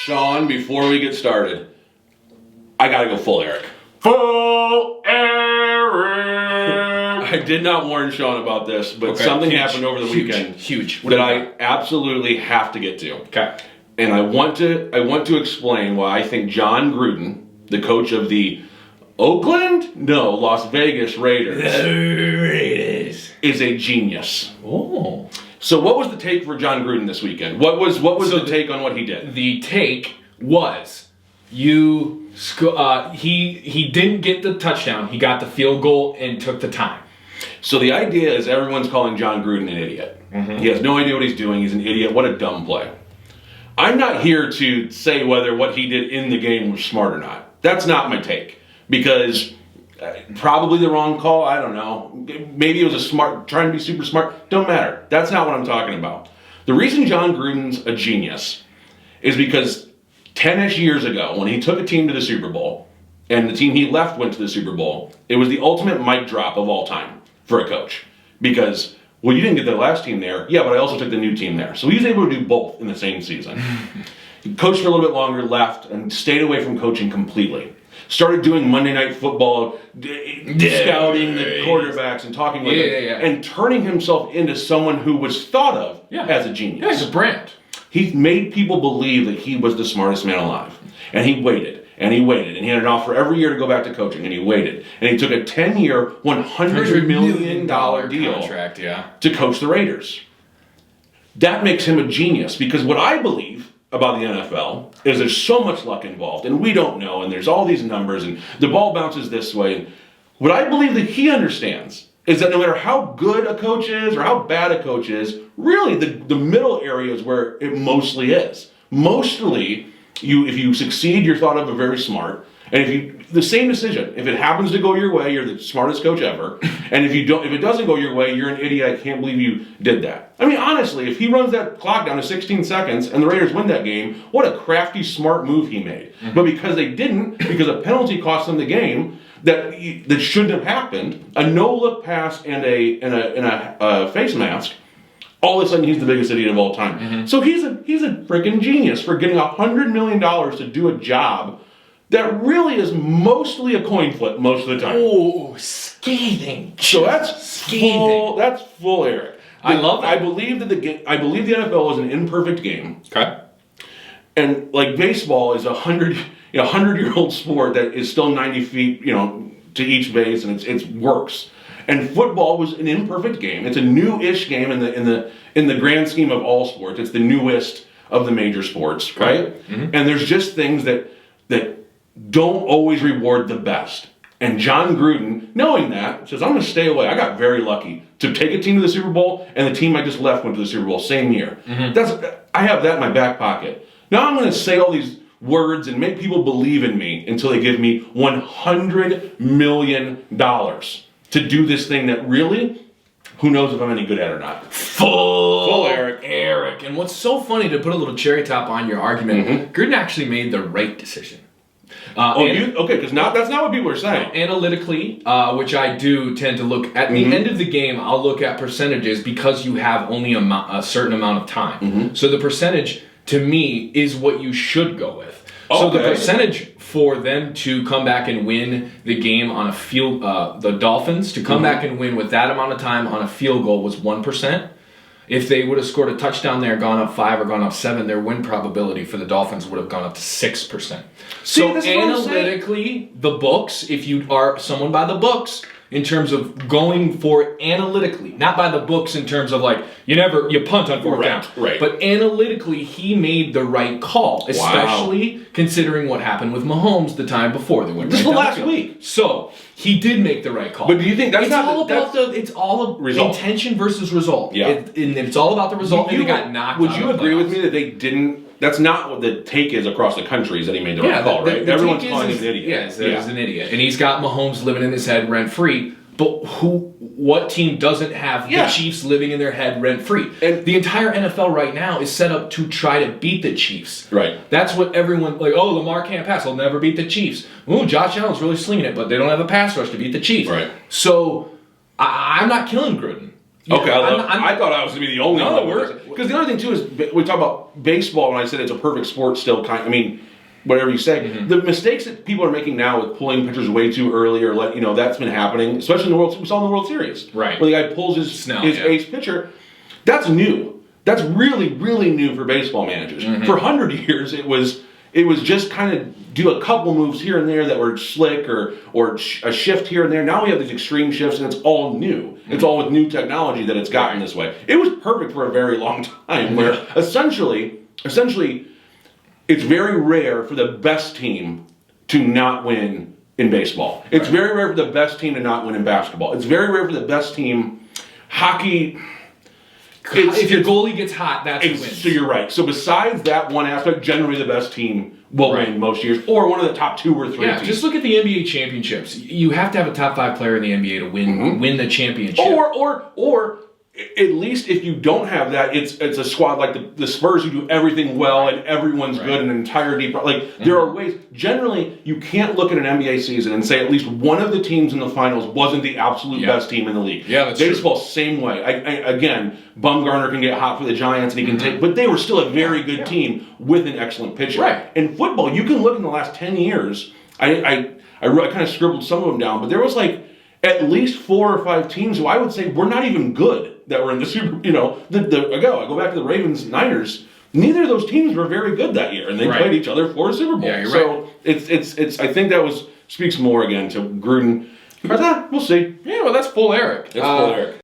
Sean, before we get started, I gotta go full Arec. Full Arec! I did not warn Sean about this, but something happened over the weekend. Huge. That I absolutely have to get to. Okay. And I want to explain why I think Jon Gruden, the coach of the Las Vegas Raiders, is a genius. Oh. So what was the take for Jon Gruden this weekend? What was the take on what he did? The take was he didn't get the touchdown. He got the field goal and took the time. So the idea is everyone's calling Jon Gruden an idiot. Mm-hmm. He has no idea what he's doing. He's an idiot. What a dumb play. I'm not here to say whether what he did in the game was smart or not. That's not my take. Because probably the wrong call. I don't know. Maybe it was trying to be super smart. Don't matter. That's not what I'm talking about. The reason Jon Gruden's a genius is because 10-ish years ago, when he took a team to the Super Bowl, and the team he left went to the Super Bowl, it was the ultimate mic drop of all time for a coach. Because, well, you didn't get the last team there. Yeah, but I also took the new team there. So he was able to do both in the same season. He coached for a little bit longer, left, and stayed away from coaching completely. Started doing Monday Night Football, scouting the quarterbacks and talking with them, and turning himself into someone who was thought of as a genius. Yeah, he's a brand. He made people believe that he was the smartest man alive. And he waited, and he waited, and he had an offer every year to go back to coaching, and he waited. And he took a 10-year, $100 million deal contract, to coach the Raiders. That makes him a genius, because what I believe about the NFL is there's so much luck involved, and we don't know, and there's all these numbers, and the ball bounces this way. What I believe that he understands is that no matter how good a coach is or how bad a coach is, really the middle area is where it mostly is. Mostly, if you succeed, you're thought of as very smart, and the same decision. If it happens to go your way, you're the smartest coach ever. And if it doesn't go your way, you're an idiot. I can't believe you did that. I mean, honestly, if he runs that clock down to 16 seconds and the Raiders win that game, what a crafty, smart move he made. Mm-hmm. But because they didn't, because a penalty cost them the game that shouldn't have happened, a no-look pass and a face mask, all of a sudden he's the biggest idiot of all time. Mm-hmm. So he's a freaking genius for getting $100 million to do a job that really is mostly a coin flip most of the time. Oh, scathing! So that's scathing. That's full Arec. I love that. I believe the NFL is an imperfect game. Okay. And like baseball is a 100-year-old sport that is still 90 feet, to each base, and it works. And football was an imperfect game. It's a new-ish game in the grand scheme of all sports. It's the newest of the major sports, right? Mm-hmm. And there's just things that don't always reward the best. And Jon Gruden, knowing that, says, I'm going to stay away. I got very lucky to take a team to the Super Bowl, and the team I just left went to the Super Bowl same year. Mm-hmm. I have that in my back pocket. Now I'm going to say all these words and make people believe in me until they give me $100 million to do this thing that really, who knows if I'm any good at it or not. Full Arec. And what's so funny, to put a little cherry top on your argument, Gruden actually made the right decision. Because that's not what people are saying. Analytically, which I do tend to look at the end of the game, I'll look at percentages because you have only a certain amount of time. Mm-hmm. So the percentage, to me, is what you should go with. So the percentage for them to come back and win the game on a field, the Dolphins, to come back and win with that amount of time on a field goal was 1%. If they would have scored a touchdown there, gone up 5 or gone up 7, their win probability for the Dolphins would have gone up to 6%. So analytically, the books, if you are someone by the books, in terms of going for it analytically, not by the books in terms of like, you punt on fourth down. Right. But analytically, he made the right call, especially considering what happened with Mahomes the time before. They went this was last week. So he did make the right call. But do you think it's all about intention versus result? Yeah. It's all about the result, and they got knocked out. Would you agree with me that they didn't? That's not what the take is across the country, is that he made the right call, right? Everyone's calling him an idiot. Yes, he's an idiot. And he's got Mahomes living in his head rent-free. But what team doesn't have the Chiefs living in their head rent-free? And the entire NFL right now is set up to try to beat the Chiefs. Right. That's what everyone, Lamar can't pass. He'll never beat the Chiefs. Ooh, Josh Allen's really slinging it, but they don't have a pass rush to beat the Chiefs. Right. So I'm not killing Gruden. Okay, I thought I was going to be the only one. Because the other thing, too, is we talk about baseball, and I said it's a perfect sport still, whatever you say. Mm-hmm. The mistakes that people are making now with pulling pitchers way too early, or that's been happening, especially in the we saw in the World Series. Right. Where the guy pulls his ace pitcher. That's new. That's really, really new for baseball managers. Mm-hmm. For 100 years, it was just kind of do a couple moves here and there that were slick or a shift here and there. Now we have these extreme shifts, and it's all new. Mm-hmm. It's all with new technology that it's gotten this way. It was perfect for a very long time, where essentially, it's very rare for the best team to not win in baseball. It's very rare for the best team to not win in basketball. It's very rare for the best team. Hockey... if your goalie gets hot, that's who wins. So you're right. So besides that one aspect, generally the best team will win most years, or one of the top 2 or 3 teams. Just look at the NBA championships. You have to have a top 5 player in the NBA to win the championship. Or at least if you don't have that, it's a squad like the Spurs who do everything well and everyone's good and an entire deep. There are ways. Generally, you can't look at an NBA season and say at least one of the teams in the finals wasn't the absolute best team in the league. Yeah, that's Baseball, true. Same way. Again, Bumgarner can get hot for the Giants and he can take, but they were still a very good team with an excellent pitcher. Right. In football, you can look in the last 10 years. I kind of scribbled some of them down, but there was at least 4 or 5 teams who I would say were not even good that were in the Super. I go back to the Ravens, Niners. Neither of those teams were very good that year, and they played each other for a Super Bowl. Yeah, you're right. It's. I think that speaks more again to Gruden. But we'll see. Yeah, well, that's full Arec. That's full Arec.